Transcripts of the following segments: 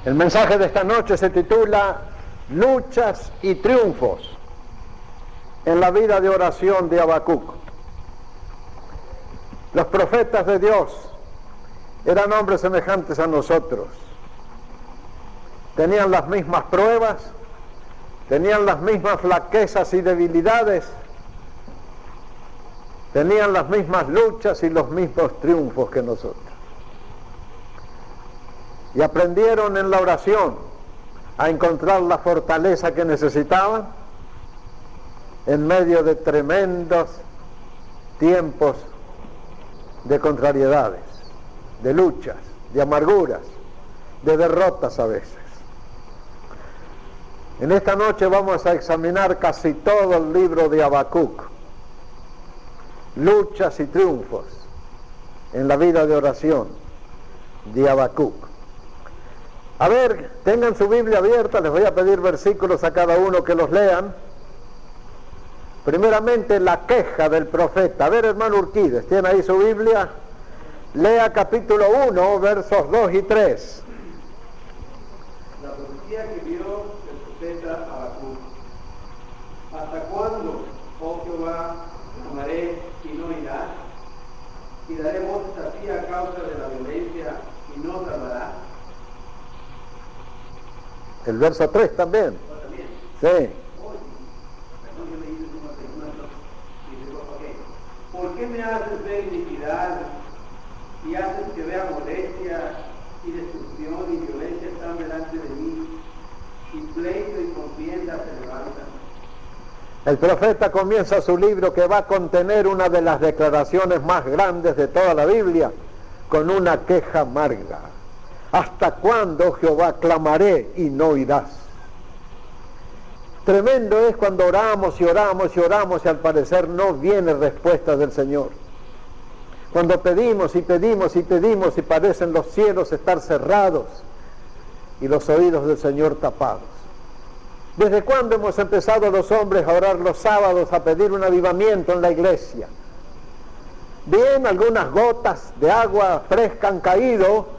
El mensaje de esta noche se titula Luchas y triunfos en la vida de oración de Habacuc. Los profetas de Dios eran hombres semejantes a nosotros. Tenían las mismas pruebas, tenían las mismas flaquezas y debilidades, tenían las mismas luchas y los mismos triunfos que nosotros. Y aprendieron en la oración a encontrar la fortaleza que necesitaban en medio de tremendos tiempos de contrariedades, de luchas, de amarguras, de derrotas a veces. En esta noche vamos a examinar casi todo el libro de Habacuc, luchas y triunfos en la vida de oración de Habacuc. A ver, tengan su Biblia abierta, les voy a pedir versículos a cada uno que los lean. Primeramente, la queja del profeta. A ver, hermano Urquídez, ¿tiene ahí su Biblia? Lea capítulo 1, versos 2 y 3. La profecía que vio el profeta Habacuc. ¿Hasta cuándo, oh Jehová, clamaré y no irás? ¿Y daré voces a ti a causa de la violencia y no salvarás? El verso 3 también. ¿También? Sí. ¿Por qué me haces ver iniquidad y haces que vea molestia y destrucción y violencia están delante de mí, y pleito y contienda se levantan? El profeta comienza su libro, que va a contener una de las declaraciones más grandes de toda la Biblia, con una queja amarga. ¿Hasta cuándo, Jehová, clamaré y no oirás? Tremendo es cuando oramos y oramos y oramos y al parecer no viene respuesta del Señor. Cuando pedimos y pedimos y pedimos y parecen los cielos estar cerrados y los oídos del Señor tapados. ¿Desde cuándo hemos empezado los hombres a orar los sábados, a pedir un avivamiento en la iglesia? Bien, algunas gotas de agua fresca han caído,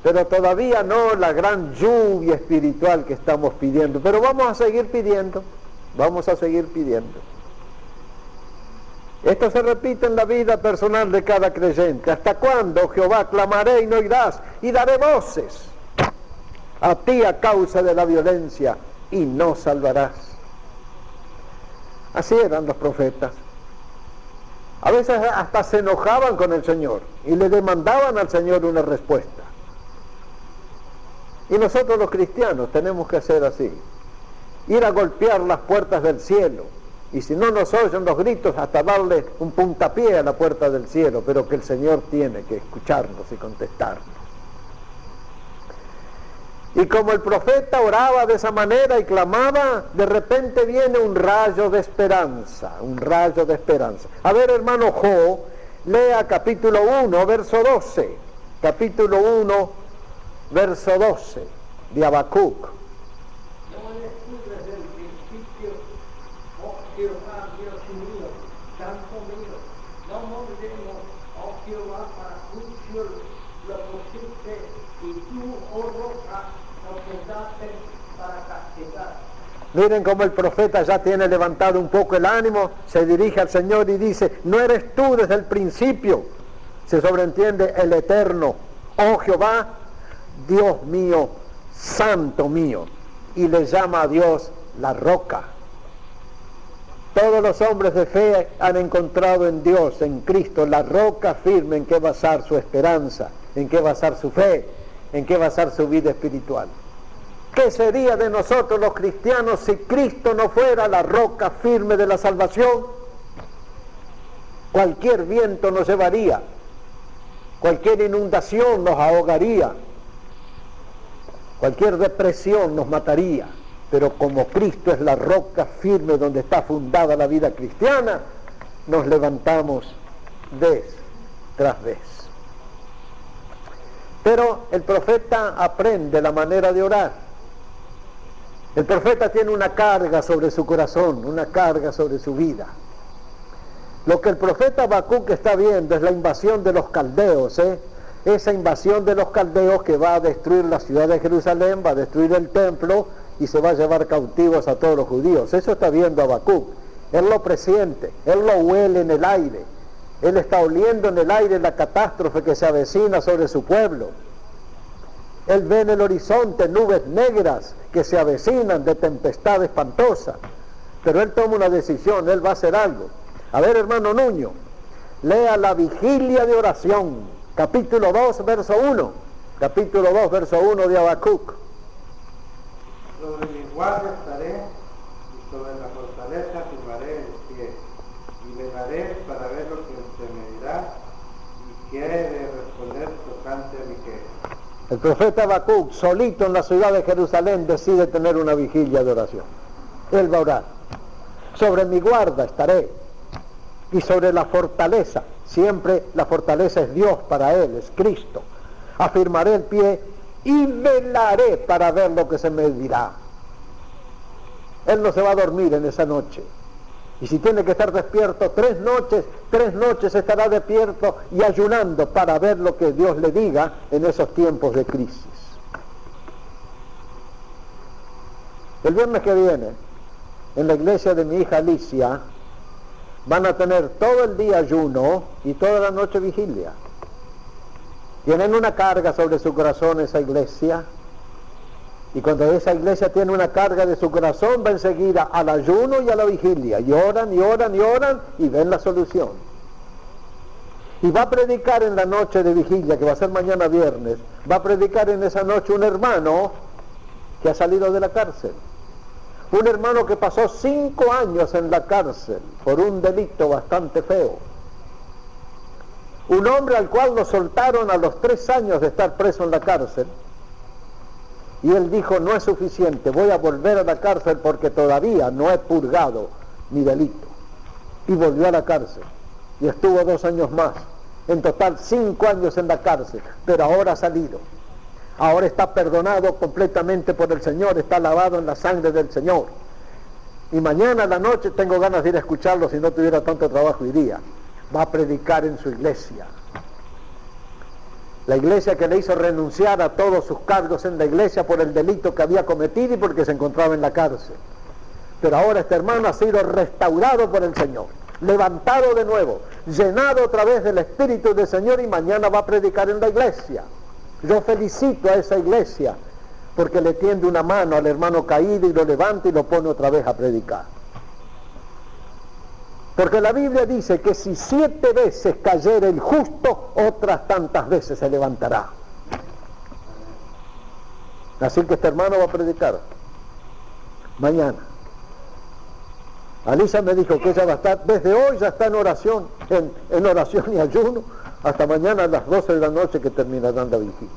pero todavía no la gran lluvia espiritual que estamos pidiendo. Pero vamos a seguir pidiendo, vamos a seguir pidiendo. Esto se repite en la vida personal de cada creyente. ¿Hasta cuándo, Jehová, clamaré y no oirás? Y daré voces a ti a causa de la violencia y no salvarás. Así eran los profetas. A veces hasta se enojaban con el Señor y le demandaban al Señor una respuesta. Y nosotros los cristianos tenemos que hacer así, ir a golpear las puertas del cielo, y si no nos oyen los gritos, hasta darle un puntapié a la puerta del cielo, pero que el Señor tiene que escucharnos y contestarnos. Y como el profeta oraba de esa manera y clamaba, de repente viene un rayo de esperanza, un rayo de esperanza. A ver, hermano Jo, lea capítulo 1, verso 12, capítulo 1, verso 12 de Habacuc. No eres tú desde el principio, oh Jehová, Dios mío, santo mío. No moriremos, oh Jehová, para juicio lo pusiste, y tú, oh roca, nos quedaste para castigar. Miren cómo el profeta ya tiene levantado un poco el ánimo, se dirige al Señor y dice, no eres tú desde el principio. Se sobreentiende el eterno, oh Jehová, Dios mío, santo mío, y le llama a Dios la roca. Todos los hombres de fe han encontrado en Dios, en Cristo, la roca firme en que basar su esperanza, en que basar su fe, en que basar su vida espiritual. ¿Qué sería de nosotros los cristianos si Cristo no fuera la roca firme de la salvación? Cualquier viento nos llevaría, cualquier inundación nos ahogaría, cualquier depresión nos mataría, pero como Cristo es la roca firme donde está fundada la vida cristiana, nos levantamos vez tras vez. Pero el profeta aprende la manera de orar. El profeta tiene una carga sobre su corazón, una carga sobre su vida. Lo que el profeta Habacuc está viendo es la invasión de los caldeos, esa invasión de los caldeos que va a destruir la ciudad de Jerusalén, va a destruir el templo y se va a llevar cautivos a todos los judíos. Eso está viendo Habacuc. Él lo presiente, él lo huele en el aire. Él está oliendo en el aire la catástrofe que se avecina sobre su pueblo. Él ve en el horizonte nubes negras que se avecinan de tempestad espantosa. Pero él toma una decisión, él va a hacer algo. A ver, hermano Nuño, lea la vigilia de oración, capítulo 2, verso 1. Capítulo 2, verso 1 de Habacuc. Sobre mi guardia estaré y sobre la fortaleza firmaré el pie y velaré para ver lo que se me dirá y qué he de responder tocante a mi queja. El profeta Habacuc, solito en la ciudad de Jerusalén, decide tener una vigilia de oración. Él va a orar. Sobre mi guarda estaré y sobre la fortaleza, siempre la fortaleza es Dios para él, es Cristo. Afirmaré el pie y velaré para ver lo que se me dirá. Él no se va a dormir en esa noche. Y si tiene que estar despierto 3 noches estará despierto y ayunando para ver lo que Dios le diga en esos tiempos de crisis. El viernes que viene, en la iglesia de mi hija Alicia, van a tener todo el día ayuno y toda la noche vigilia. Tienen una carga sobre su corazón esa iglesia, y cuando esa iglesia tiene una carga de su corazón va enseguida al ayuno y a la vigilia, y oran y oran y oran y ven la solución. Y va a predicar en la noche de vigilia, que va a ser mañana viernes, va a predicar en esa noche un hermano que ha salido de la cárcel. Un hermano que pasó 5 años en la cárcel por un delito bastante feo. Un hombre al cual lo soltaron a los 3 años de estar preso en la cárcel. Y él dijo, no es suficiente, voy a volver a la cárcel porque todavía no he purgado mi delito. Y volvió a la cárcel. Y estuvo 2 años más. En total 5 años en la cárcel. Pero ahora ha salido. Ahora está perdonado completamente por el Señor, está lavado en la sangre del Señor. Y mañana a la noche tengo ganas de ir a escucharlo, si no tuviera tanto trabajo iría. Va a predicar en su iglesia. La iglesia que le hizo renunciar a todos sus cargos en la iglesia por el delito que había cometido y porque se encontraba en la cárcel. Pero ahora este hermano ha sido restaurado por el Señor, levantado de nuevo, llenado otra vez del Espíritu del Señor y mañana va a predicar en la iglesia. Yo felicito a esa iglesia porque le tiende una mano al hermano caído y lo levanta y lo pone otra vez a predicar. Porque la Biblia dice que si 7 veces cayere el justo, otras tantas veces se levantará. Así que este hermano va a predicar mañana. Alisa me dijo que ella va a estar, desde hoy ya está en oración, en oración y ayuno, hasta mañana a las 12 de la noche que terminarán la vigilia.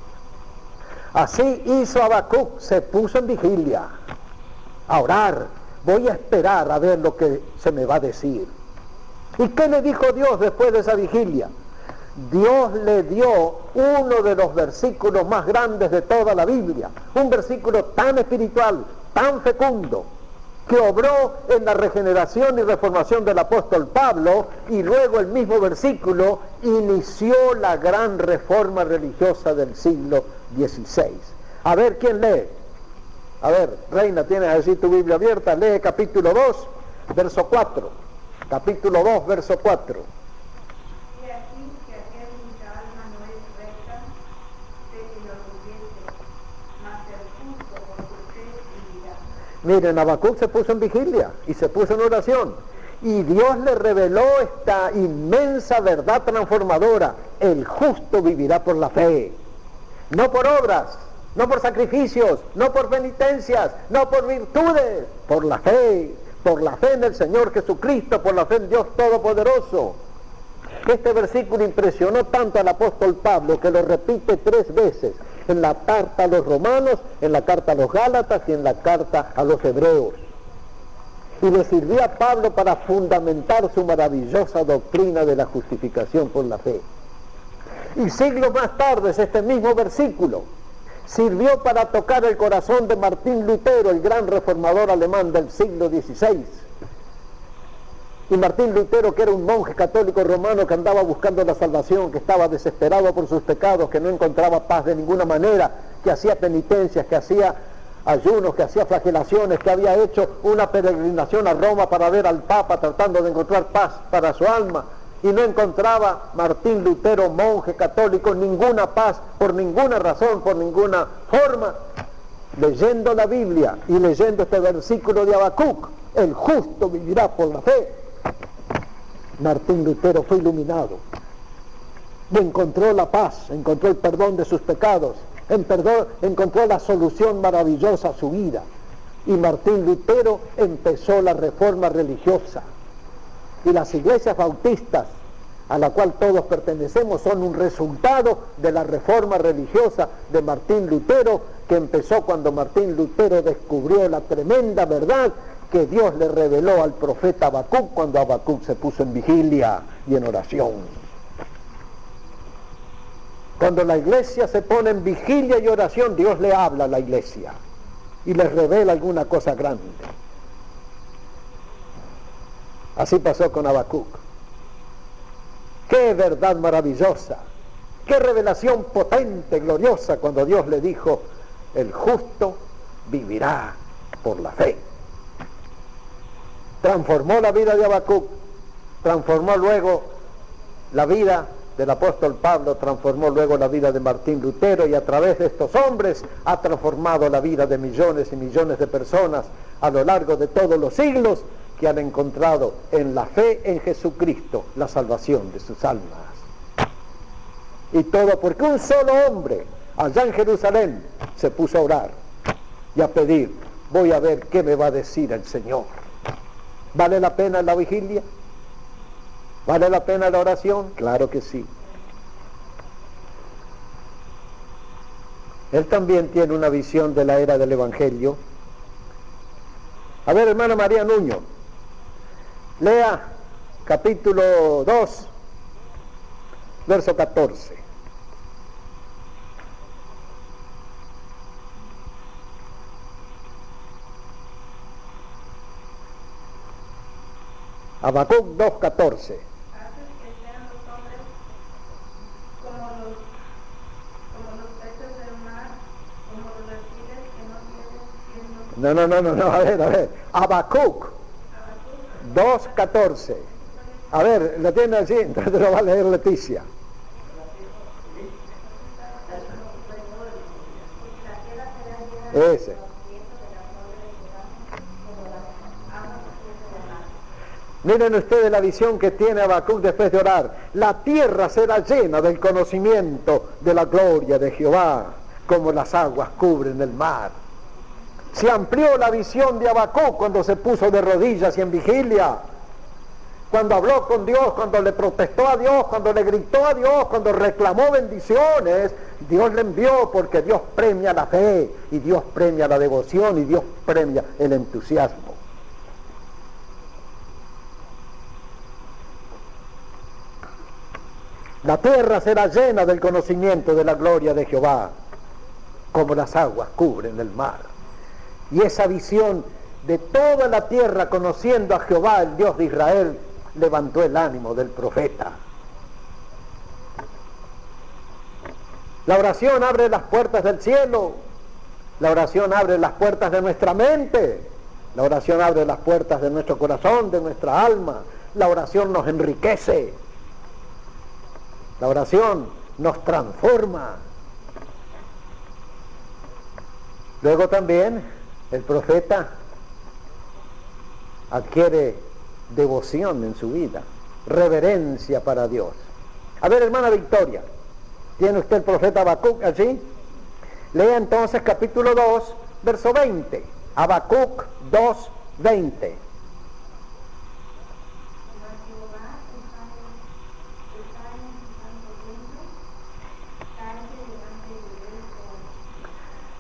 Así hizo Habacuc, se puso en vigilia, a orar. Voy a esperar a ver lo que se me va a decir. ¿Y qué le dijo Dios después de esa vigilia? Dios le dio uno de los versículos más grandes de toda la Biblia, un versículo tan espiritual, tan fecundo, que obró en la regeneración y reformación del apóstol Pablo, y luego el mismo versículo inició la gran reforma religiosa del siglo XVI. A ver, ¿quién lee? A ver, Reina, tienes así tu Biblia abierta, lee capítulo 2, verso 4. Capítulo 2, verso 4. Y así que aquel cuya alma no es recta, se enorgullece, mas el justo por su fe vivirá. Miren, Habacuc se puso en vigilia y se puso en oración. Y Dios le reveló esta inmensa verdad transformadora. El justo vivirá por la fe. No por obras, no por sacrificios, no por penitencias, no por virtudes, por la fe. Por la fe en el Señor Jesucristo, por la fe en Dios Todopoderoso. Este versículo impresionó tanto al apóstol Pablo que lo repite 3 veces, en la carta a los romanos, en la carta a los gálatas y en la carta a los hebreos. Y le sirvió a Pablo para fundamentar su maravillosa doctrina de la justificación por la fe. Y siglos más tarde, este mismo versículo sirvió para tocar el corazón de Martín Lutero, el gran reformador alemán del siglo XVI. Y Martín Lutero, que era un monje católico romano que andaba buscando la salvación, que estaba desesperado por sus pecados, que no encontraba paz de ninguna manera, que hacía penitencias, que hacía ayunos, que hacía flagelaciones, que había hecho una peregrinación a Roma para ver al Papa tratando de encontrar paz para su alma, y no encontraba Martín Lutero, monje católico, ninguna paz, por ninguna razón, por ninguna forma. Leyendo la Biblia y leyendo este versículo de Habacuc, el justo vivirá por la fe, Martín Lutero fue iluminado y encontró la paz, encontró el perdón de sus pecados, encontró la solución maravillosa a su vida. Y Martín Lutero empezó la reforma religiosa. Y las iglesias bautistas, a la cual todos pertenecemos, son un resultado de la reforma religiosa de Martín Lutero, que empezó cuando Martín Lutero descubrió la tremenda verdad que Dios le reveló al profeta Habacuc, cuando Habacuc se puso en vigilia y en oración. Cuando la iglesia se pone en vigilia y oración, Dios le habla a la iglesia y le revela alguna cosa grande. Así pasó con Habacuc. Qué verdad maravillosa, qué revelación potente, gloriosa, cuando Dios le dijo: el justo vivirá por la fe. Transformó la vida de Habacuc, transformó luego la vida del apóstol Pablo, transformó luego la vida de Martín Lutero, y a través de estos hombres ha transformado la vida de millones y millones de personas a lo largo de todos los siglos, que han encontrado en la fe en Jesucristo la salvación de sus almas. Y todo porque un solo hombre allá en Jerusalén se puso a orar y a pedir: voy a ver qué me va a decir el Señor. ¿Vale la pena la vigilia? ¿Vale la pena la oración? Claro que sí. Él también tiene una visión de la era del Evangelio. A ver, hermana María Nuño, lea capítulo 2, verso 14. Habacuc 2:14. Haces que sean los hombres como los peces del mar, como los reptiles que no tienen siendo... No, a ver. Habacuc 2:14. A ver, ¿lo tiene así? Entonces lo va a leer Leticia. Ese. Miren ustedes la visión que tiene Habacuc después de orar. La tierra será llena del conocimiento de la gloria de Jehová, como las aguas cubren el mar. Se amplió la visión de Habacuc cuando se puso de rodillas y en vigilia, cuando habló con Dios, cuando le protestó a Dios, cuando le gritó a Dios, cuando reclamó bendiciones. Dios le envió, porque Dios premia la fe, y Dios premia la devoción, y Dios premia el entusiasmo. La tierra será llena del conocimiento de la gloria de Jehová, como las aguas cubren el mar. Y esa visión de toda la tierra conociendo a Jehová, el Dios de Israel, levantó el ánimo del profeta. La oración abre las puertas del cielo. La oración abre las puertas de nuestra mente. La oración abre las puertas de nuestro corazón, de nuestra alma. La oración nos enriquece. La oración nos transforma. Luego también el profeta adquiere devoción en su vida, reverencia para Dios. A ver, hermana Victoria, ¿tiene usted el profeta Habacuc allí? Lea entonces capítulo 2, verso 20. Habacuc 2, 20.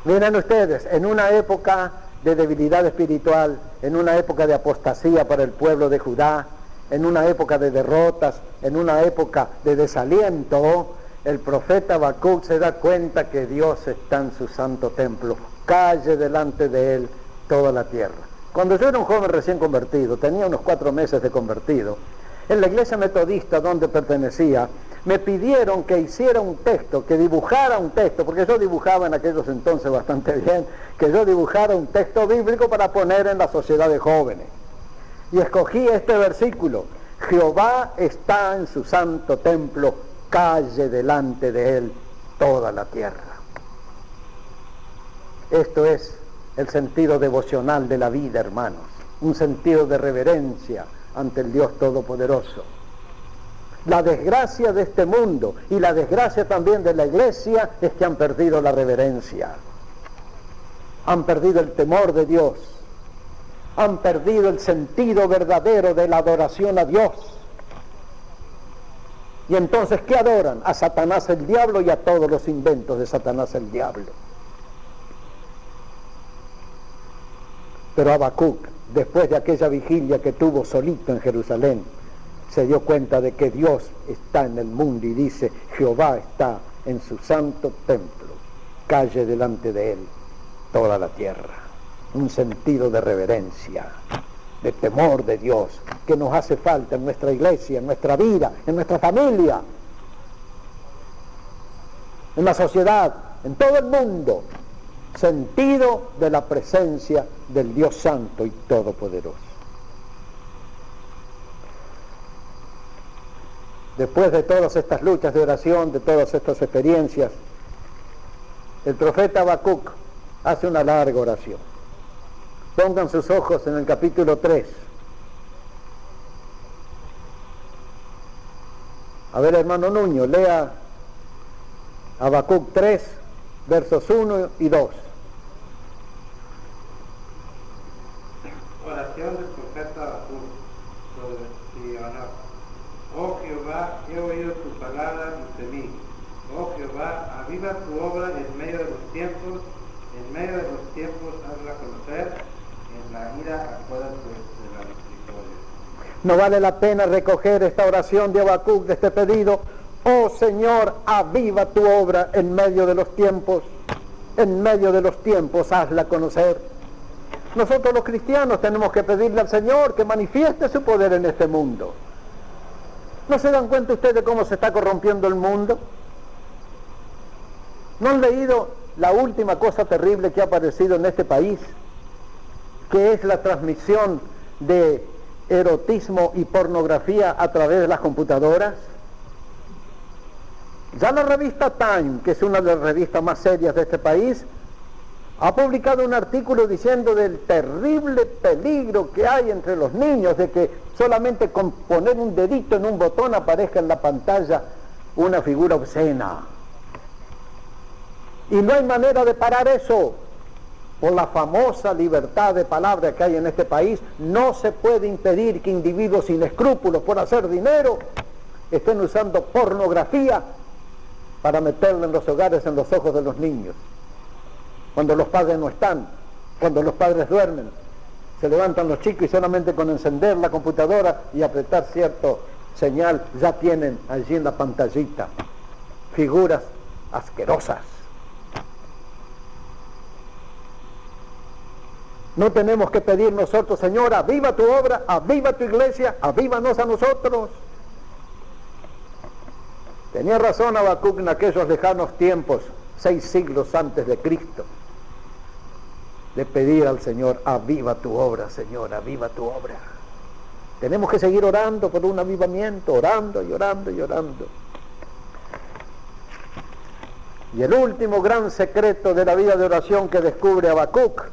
Miren ustedes, en una época de debilidad espiritual, en una época de apostasía para el pueblo de Judá, en una época de derrotas, en una época de desaliento, el profeta Habacuc se da cuenta que Dios está en su santo templo. Calle delante de él toda la tierra. Cuando yo era un joven recién convertido, tenía unos 4 meses de convertido, en la iglesia metodista donde pertenecía, me pidieron que hiciera un texto, que dibujara un texto, porque yo dibujaba en aquellos entonces bastante bien, que yo dibujara un texto bíblico para poner en la sociedad de jóvenes. Y escogí este versículo: Jehová está en su santo templo, calle delante de él toda la tierra. Esto es el sentido devocional de la vida, hermanos, un sentido de reverencia ante el Dios Todopoderoso. La desgracia de este mundo y la desgracia también de la iglesia es que han perdido la reverencia, han perdido el temor de Dios, han perdido el sentido verdadero de la adoración a Dios. Y entonces, ¿qué adoran? A Satanás el diablo y a todos los inventos de Satanás el diablo. Pero Habacuc, después de aquella vigilia que tuvo solito en Jerusalén, se dio cuenta de que Dios está en el mundo y dice: Jehová está en su santo templo, calle delante de él toda la tierra. Un sentido de reverencia, de temor de Dios, que nos hace falta en nuestra iglesia, en nuestra vida, en nuestra familia, en la sociedad, en todo el mundo. Sentido de la presencia del Dios Santo y Todopoderoso. Después de todas estas luchas de oración, de todas estas experiencias, el profeta Habacuc hace una larga oración. Pongan sus ojos en el capítulo 3. A ver, hermano Nuño, lea Habacuc 3, versos 1 y 2. Oración del profeta Habacuc sobre Sionar. Oh Jehová, he oído tu palabra y temí. Oh Jehová, aviva tu obra en medio de los tiempos, hazla conocer, en la ira acuérdate de la misericordia. No vale la pena recoger esta oración de Habacuc, de este pedido: oh Señor, aviva tu obra en medio de los tiempos, hazla conocer. Nosotros los cristianos tenemos que pedirle al Señor que manifieste su poder en este mundo. ¿No se dan cuenta ustedes de cómo se está corrompiendo el mundo? ¿No han leído la última cosa terrible que ha aparecido en este país? Que es la transmisión de erotismo y pornografía a través de las computadoras. Ya la revista Time, que es una de las revistas más serias de este país, ha publicado un artículo diciendo del terrible peligro que hay entre los niños, de que solamente con poner un dedito en un botón aparezca en la pantalla una figura obscena. Y no hay manera de parar eso. Por la famosa libertad de palabra que hay en este país, no se puede impedir que individuos sin escrúpulos por hacer dinero estén usando pornografía para meterla en los hogares, en los ojos de los niños. Cuando los padres no están, cuando los padres duermen, se levantan los chicos y solamente con encender la computadora y apretar cierto señal, ya tienen allí en la pantallita figuras asquerosas. No tenemos que pedir nosotros: Señor, aviva tu obra, aviva tu iglesia, avívanos a nosotros. Tenía razón Habacuc en aquellos lejanos tiempos, 6 siglos antes de Cristo, de pedir al Señor: aviva tu obra, Señor, aviva tu obra. Tenemos que seguir orando por un avivamiento, orando y orando y orando. Y el último gran secreto de la vida de oración que descubre Habacuc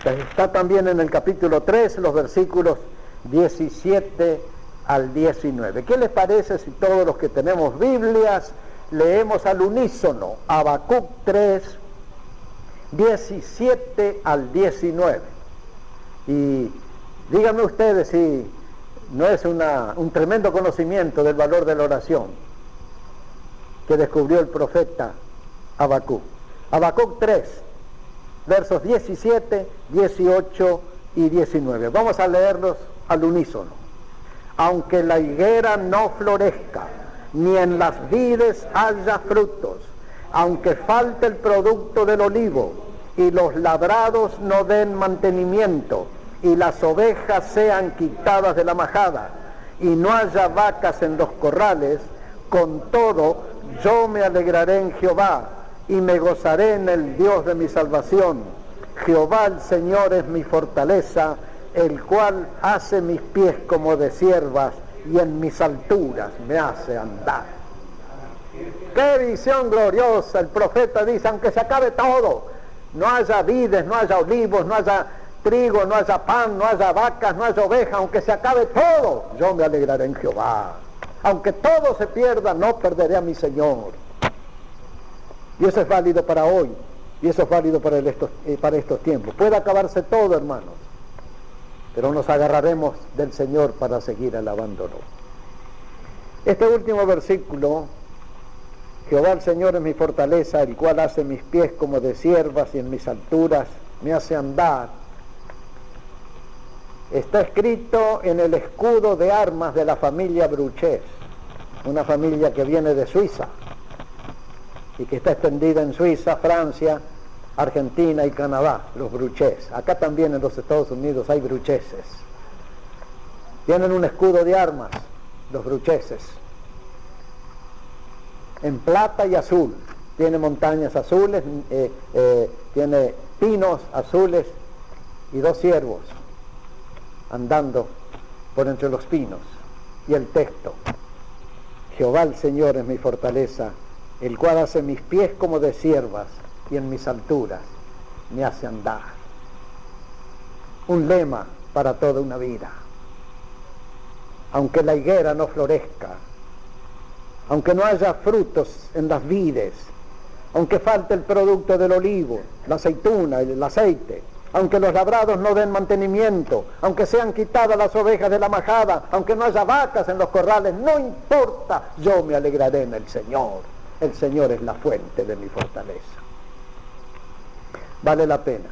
está también en el capítulo 3, los versículos 17 al 19. ¿Qué les parece si todos los que tenemos Biblias leemos al unísono Habacuc 3, 17 al 19? Y díganme ustedes si no es un tremendo conocimiento del valor de la oración que descubrió el profeta Habacuc. Habacuc 3, versos 17, 18 y 19. Vamos a leerlos al unísono. Aunque la higuera no florezca, ni en las vides haya frutos, aunque falte el producto del olivo, y los labrados no den mantenimiento, y las ovejas sean quitadas de la majada, y no haya vacas en los corrales, con todo yo me alegraré en Jehová, y me gozaré en el Dios de mi salvación. Jehová el Señor es mi fortaleza, el cual hace mis pies como de ciervas, y en mis alturas me hace andar. ¡Qué visión gloriosa! El profeta dice, aunque se acabe todo, no haya vides, no haya olivos, no haya trigo, no haya pan, no haya vacas, no haya ovejas, aunque se acabe todo, yo me alegraré en Jehová. Aunque todo se pierda, no perderé a mi Señor. Y eso es válido para hoy, y eso es válido para estos tiempos. Puede acabarse todo, hermanos, pero nos agarraremos del Señor para seguir alabándolo. Este último versículo, Jehová el Señor es mi fortaleza, el cual hace mis pies como de ciervas y en mis alturas me hace andar, está escrito en el escudo de armas de la familia Bruchés, una familia que viene de Suiza y que está extendida en Suiza, Francia, Argentina y Canadá, los Bruchés. Acá también en los Estados Unidos hay brucheses. Tienen un escudo de armas, los brucheses, en plata y azul. Tiene montañas azules, tiene pinos azules y dos ciervos andando por entre los pinos. Y el texto, Jehová el Señor es mi fortaleza, el cual hace mis pies como de ciervas y en mis alturas me hace andar. Un lema para toda una vida. Aunque la higuera no florezca, aunque no haya frutos en las vides, aunque falte el producto del olivo, la aceituna, el aceite, aunque los labrados no den mantenimiento, aunque sean quitadas las ovejas de la majada, aunque no haya vacas en los corrales, no importa, yo me alegraré en el Señor. El Señor es la fuente de mi fortaleza. Vale la pena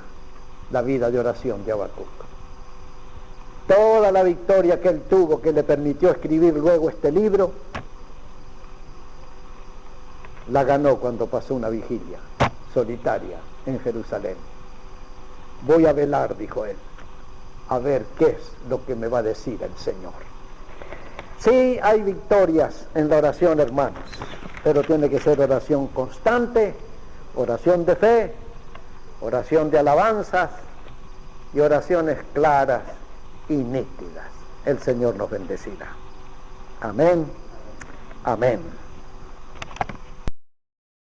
la vida de oración de Habacuc. Toda la victoria que él tuvo, que le permitió escribir luego este libro, la ganó cuando pasó una vigilia solitaria en Jerusalén. Voy a velar, dijo él, a ver qué es lo que me va a decir el Señor. Sí, hay victorias en la oración, hermanos, pero tiene que ser oración constante, oración de fe, oración de alabanzas y oraciones claras y nítidas. El Señor nos bendecirá. Amén. Amén.